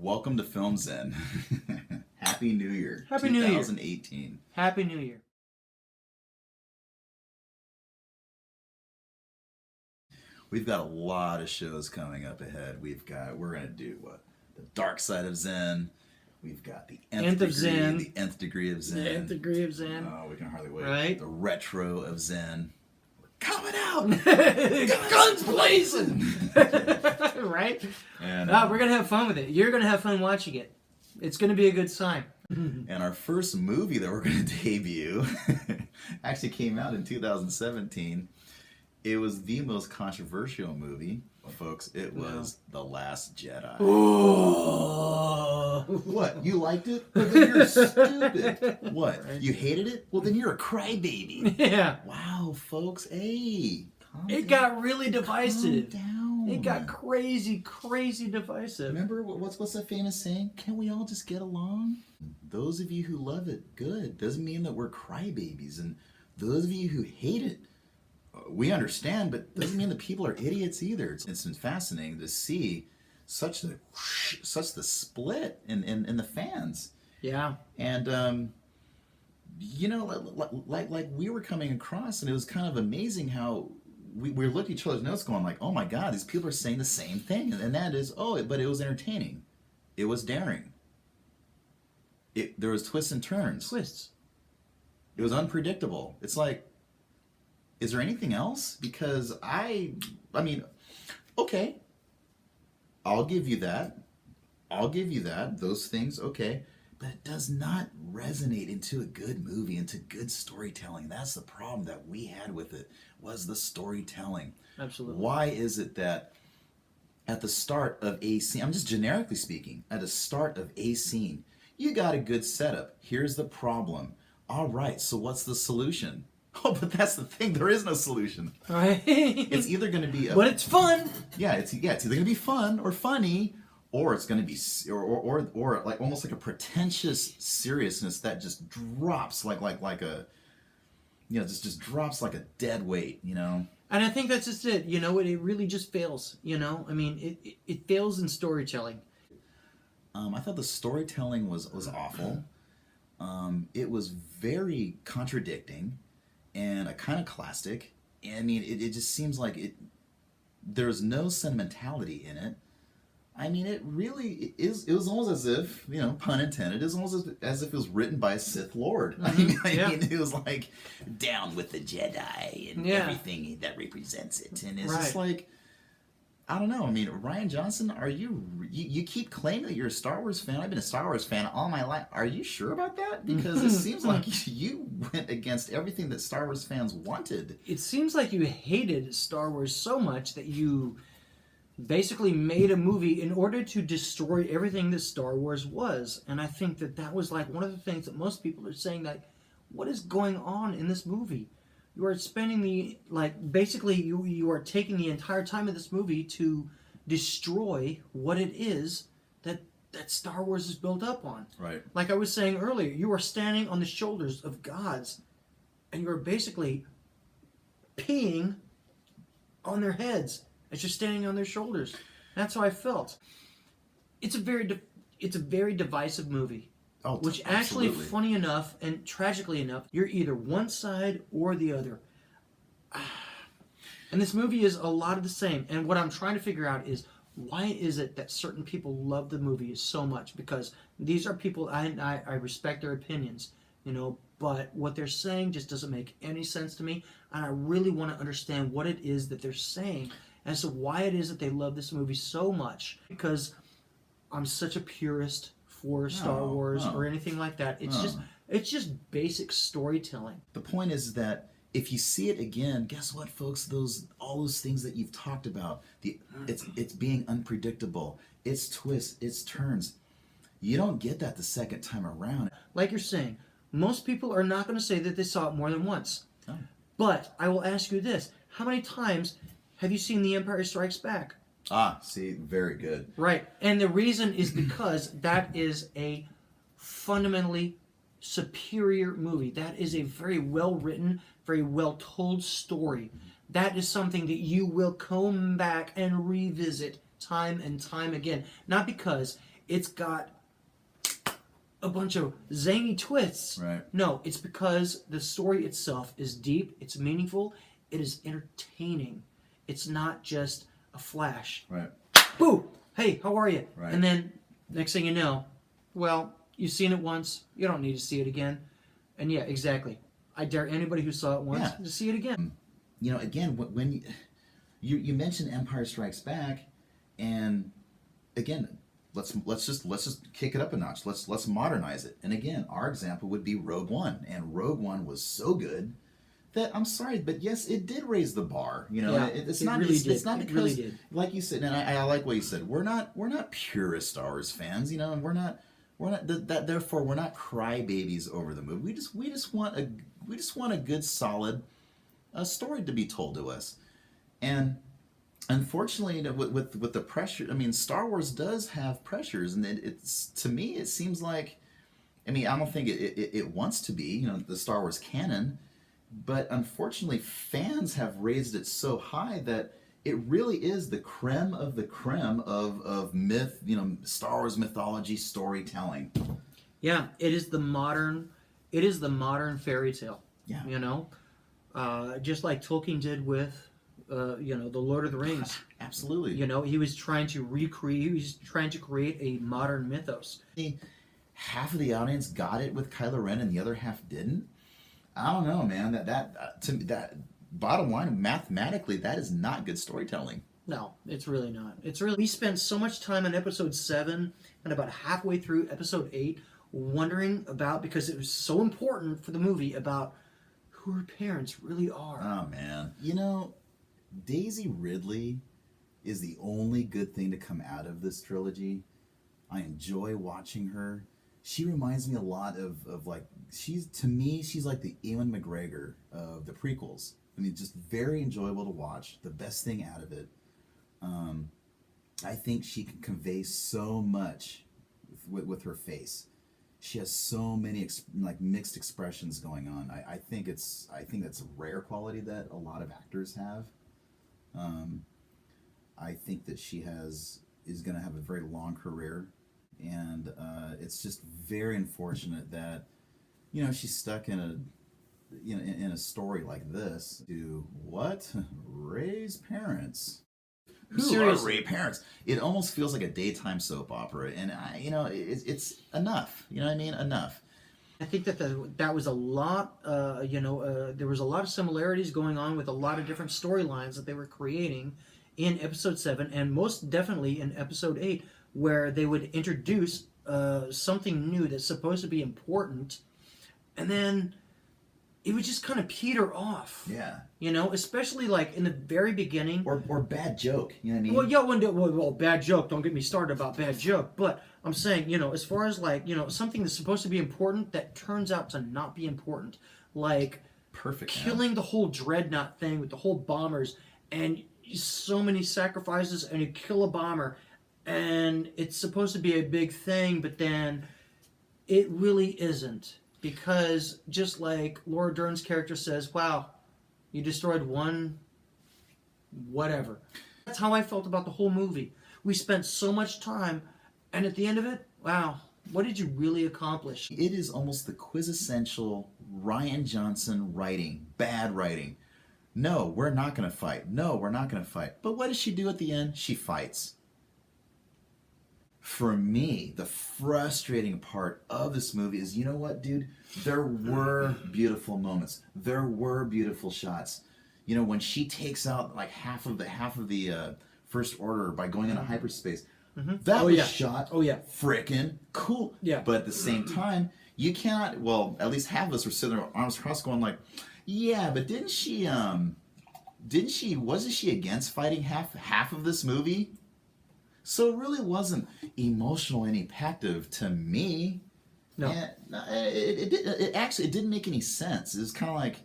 Welcome to Film Zen. Happy New Year. Happy New Year. 2018. Happy New Year. We've got a lot of shows coming up ahead. We're going to do what? The Dark Side of Zen. We've got the Nth of Zen. The Nth Degree of Zen. The Nth Degree of Zen. Oh, we can hardly wait. Right. The Retro of Zen. Coming out! Guns blazing! Right? And, we're going to have fun with it. You're going to have fun watching it. It's going to be a good time. And our first movie that we're going to debut actually came out in 2017. It was the most controversial movie, folks. It was The Last Jedi. Oh. What? You liked it? Well, then you're stupid. What? Right. You hated it? Well, then you're a crybaby. Yeah. Wow, folks. Hey, It got really divisive. Calm down. It got crazy, crazy divisive. Remember what's that famous saying? Can't we all just get along? Those of you who love it, good. Doesn't mean that we're crybabies. And those of you who hate it, we understand, but doesn't mean that people are idiots either. It's been fascinating to see such the split in the fans. Yeah. And like we were coming across, and it was kind of amazing how we were looking at each other's notes, going like, "Oh my God, these people are saying the same thing," and that is, but it was entertaining, it was daring, there was twists and turns, it was unpredictable. It's like, is there anything else? Because I mean, okay, I'll give you that. Those things, okay. But it does not resonate into a good movie, into good storytelling. That's the problem that we had with it, was the storytelling. Absolutely. Why is it that at the start of a scene, I'm just generically speaking, at the start of a scene, you got a good setup. Here's the problem. All right, so what's the solution? Oh, but that's the thing. There is no solution. Right. It's either going to be... but it's fun. Yeah, it's either going to be fun or funny, or it's going to be... Or like almost like a pretentious seriousness that just drops like a... just drops like a dead weight, And I think that's just it. It really just fails, I mean, it fails in storytelling. I thought the storytelling was awful. It was very contradicting and iconoclastic. I mean, it just seems like there's no sentimentality in it. I mean, it really is. It was almost as if, pun intended, it was almost as if it was written by a Sith Lord. Mm-hmm. I mean, it was like, down with the Jedi and everything that represents it. And it's just like, I don't know. I mean, Rian Johnson, are you keep claiming that you're a Star Wars fan? I've been a Star Wars fan all my life. Are you sure about that? Because it seems like you went against everything that Star Wars fans wanted. It seems like you hated Star Wars so much that you basically made a movie in order to destroy everything that Star Wars was. And I think that was like one of the things that most people are saying, like, what is going on in this movie? You are spending you are taking the entire time of this movie to destroy what it is that Star Wars is built up on. Right. Like I was saying earlier, you are standing on the shoulders of gods, and you are basically peeing on their heads as you're standing on their shoulders. That's how I felt. It's a very divisive movie. Oh, which absolutely. Actually, funny enough and tragically enough, you're either one side or the other. And this movie is a lot of the same. And what I'm trying to figure out is, why is it that certain people love the movie so much? Because these are people, I respect their opinions, but what they're saying just doesn't make any sense to me. And I really want to understand what it is that they're saying as to why it is that they love this movie so much. Because I'm such a purist for Star Wars or anything like that. It's just basic storytelling. The point is that if you see it again, guess what, folks? All those things that you've talked about, it's being unpredictable, it's twists, it's turns. You don't get that the second time around. Like you're saying, most people are not going to say that they saw it more than once. Oh. But I will ask you this: how many times have you seen The Empire Strikes Back? See, very good. Right. And the reason is because that is a fundamentally superior movie. That is a very well written, very well told story. That is something that you will come back and revisit time and time again. Not because it's got a bunch of zany twists. Right. No, it's because the story itself is deep, it's meaningful, it is entertaining. It's not just a flash. Right. Boo! Hey, how are you? Right. And then next thing you know, well, you've seen it once, you don't need to see it again. And yeah, exactly. I dare anybody who saw it once to see it again. You know, again, when you mentioned Empire Strikes Back, and again, let's just kick it up a notch. Let's modernize it. And again, our example would be Rogue One, and Rogue One was so good that I'm sorry, but yes, it did raise the bar. You know, it's not really just, did. it's not It because, really did. like you said, and I like what you said. We're not pure Star Wars fans, you know, and we're not that. Therefore, we're not crybabies over the movie. We just want a good, solid story to be told to us, and unfortunately, you know, with the pressure, I mean, Star Wars does have pressures, and it's to me, it seems like, I mean, I don't think it wants to be, you know, the Star Wars canon, but unfortunately, fans have raised it so high that it really is the creme of the creme of myth, you know, Star Wars mythology storytelling. Yeah, it is the modern fairy tale. Yeah. You know, just like Tolkien did with, you know, the Lord of the Rings. Absolutely. You know, he was trying to create a modern mythos. Half of the audience got it with Kylo Ren, and the other half didn't. I don't know, man. To me, that bottom line, mathematically, that is not good storytelling. No, it's really not. We spent so much time in episode 7 and about halfway through episode 8 wondering about, because it was so important for the movie, about who her parents really are. Oh, man. You know, Daisy Ridley is the only good thing to come out of this trilogy. I enjoy watching her. She reminds me a lot of like, to me, she's like the Ewan McGregor of the prequels. I mean, just very enjoyable to watch. The best thing out of it. I think she can convey so much with her face. She has so many like mixed expressions going on. I think that's a rare quality that a lot of actors have. I think that she is going to have a very long career, and it's just very unfortunate that, you know, she's stuck in a story like this. To what? Raise parents. Who are Ray parents? It almost feels like a daytime soap opera, and it's enough. You know what I mean? Enough. I think that was a lot. There was a lot of similarities going on with a lot of different storylines that they were creating in episode 7, and most definitely in episode 8, where they would introduce something new that's supposed to be important, and then it would just kind of peter off. Yeah. You know, especially like in the very beginning. Or bad joke. You know what I mean? Well, yeah, well, bad joke. Don't get me started about bad joke. But I'm saying, you know, as far as like, you know, something that's supposed to be important that turns out to not be important. Like perfect killing the whole dreadnought thing with the whole bombers, and so many sacrifices, and you kill a bomber, and it's supposed to be a big thing, but then it really isn't. Because just like Laura Dern's character says, wow, you destroyed one whatever. That's how I felt about the whole movie. We spent so much time, and at the end of it, wow, what did you really accomplish? It is almost the quintessential Rian Johnson writing. Bad writing. No, we're not going to fight. No, we're not going to fight. But what does she do at the end? She fights. For me, the frustrating part of this movie is, you know what, dude? There were beautiful moments. There were beautiful shots. You know, when she takes out like half of the First Order by going into hyperspace, that was shot frickin' cool. Yeah. But at the same time, you cannot. Well, at least half of us were sitting there, arms crossed, going like, "Yeah, but didn't she? Wasn't she against fighting half of this movie?" So it really wasn't emotional and impactful to me. No. And it didn't make any sense. It was kind of like,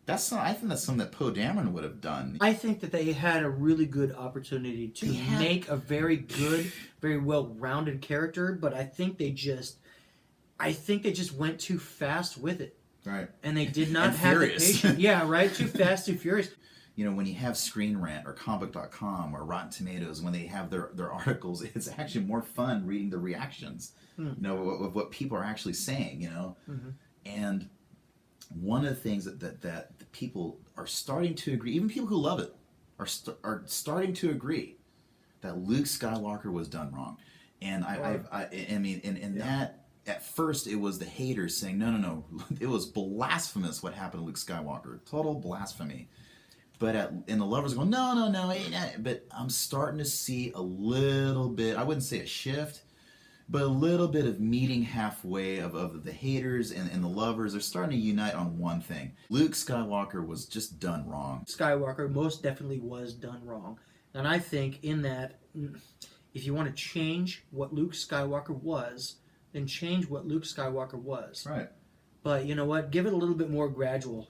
I think that's something that Poe Dameron would have done. I think that they had a really good opportunity to make a very good, very well-rounded character, but I think they just went too fast with it. Right. And they did not have the patience. Yeah, right? Too fast, too furious. when you have Screen Rant or Comic.com or Rotten Tomatoes, when they have their articles, it's actually more fun reading the reactions, of what people are actually saying, And one of the things that the people are starting to agree, even people who love it, are starting to agree that Luke Skywalker was done wrong. And that at first it was the haters saying, no, it was blasphemous what happened to Luke Skywalker, total blasphemy. But and the lovers go, no, but I'm starting to see a little bit, I wouldn't say a shift, but a little bit of meeting halfway of the haters and the lovers are starting to unite on one thing. Luke Skywalker was just done wrong. Skywalker most definitely was done wrong. And I think in that, if you want to change what Luke Skywalker was, then change what Luke Skywalker was. Right. But you know what? Give it a little bit more gradual.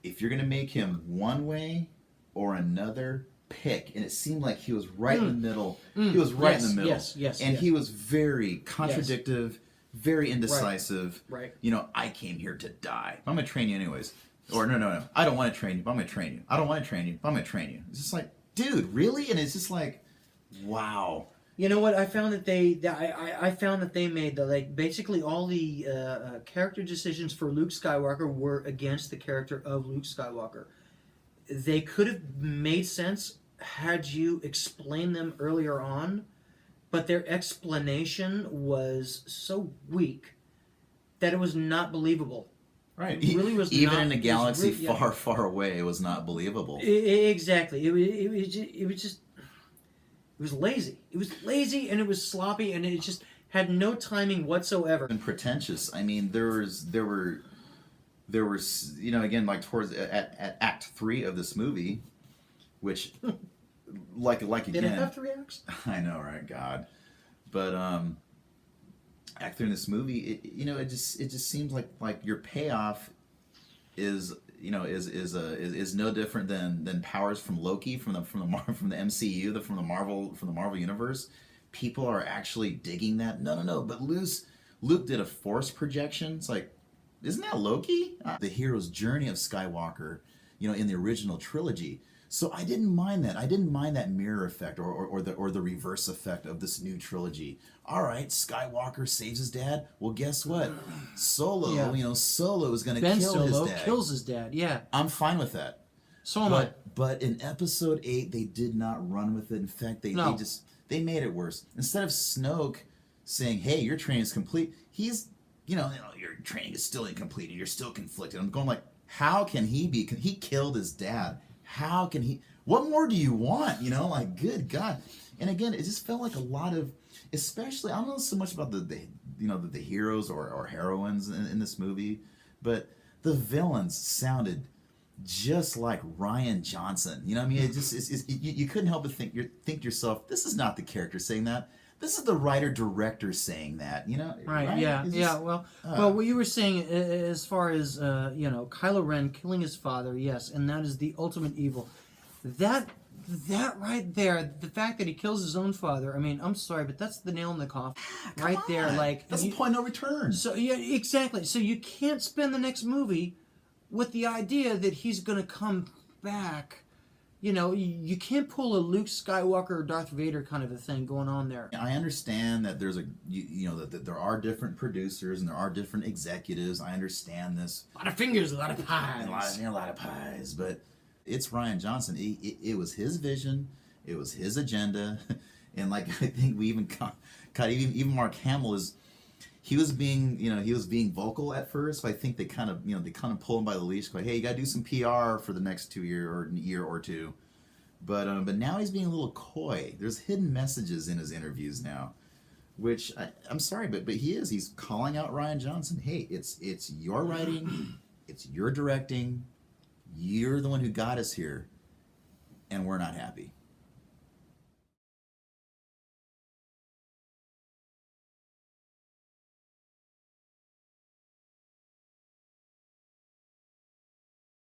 If you're going to make him one way or another, pick. And it seemed like he was right in the middle. He was right in the middle. Yes. And he was very contradictive, very indecisive. Right. I came here to die. I'm going to train you anyways. Or no. I don't want to train you, but I'm going to train you. I don't want to train you, but I'm going to train you. It's just like, dude, really? And it's just like, wow. You know what? I found that they made basically all the character decisions for Luke Skywalker were against the character of Luke Skywalker. They could have made sense had you explained them earlier on, but their explanation was so weak that it was not believable. Right. It really was even not, in a galaxy really, far, far away, it was not believable. Exactly. It was lazy. It was lazy and it was sloppy and it just had no timing whatsoever. And pretentious. I mean, there were again, like towards at Act 3 of this movie, which like again. Did it have 3 acts? I know, right? God, but Act 3 in this movie, it just seems like your payoff is no different than powers from Loki from the MCU, from the Marvel universe. People are actually digging that. No. But Luke did a force projection. It's like, isn't that Loki? The hero's journey of Skywalker, in the original trilogy. So I didn't mind that. I didn't mind that mirror effect or the reverse effect of this new trilogy. All right, Skywalker saves his dad. Well, guess what? Solo, Solo is going to kill his dad. Kills his dad. Yeah, I'm fine with that. So am I. But in Episode 8, they did not run with it. In fact, they made it worse. Instead of Snoke saying, "Hey, your training is complete," he's, your training is still incomplete and you're still conflicted. I'm going like, how can he be? He killed his dad. How can he? What more do you want? Like, good God. And again, it just felt like a lot of, especially, I don't know so much about the heroes or heroines in this movie, but the villains sounded just like Rian Johnson. You know what I mean? It just you couldn't help but think to yourself, this is not the character saying that. This is the writer-director saying that, Right, yeah, just, well, what you were saying as far as, Kylo Ren killing his father, yes, and that is the ultimate evil. That right there, the fact that he kills his own father, I mean, I'm sorry, but that's the nail in the coffin. Right there, like... That's the point of no return. So, yeah, exactly. So you can't spend the next movie with the idea that he's going to come back. You can't pull a Luke Skywalker or Darth Vader kind of a thing going on there. I understand that there's that there are different producers and there are different executives. I understand this. A lot of fingers, a lot of pies. A lot of pies. But it's Rian Johnson. It was his vision. It was his agenda. And like, I think we even even Mark Hamill he was being vocal at first, but I think they kind of pull him by the leash, going, "Hey, you got to do some PR for the next year or two." But now he's being a little coy. There's hidden messages in his interviews now, which I'm sorry, but he's calling out Rian Johnson. Hey, it's your writing, it's your directing, you're the one who got us here, and we're not happy.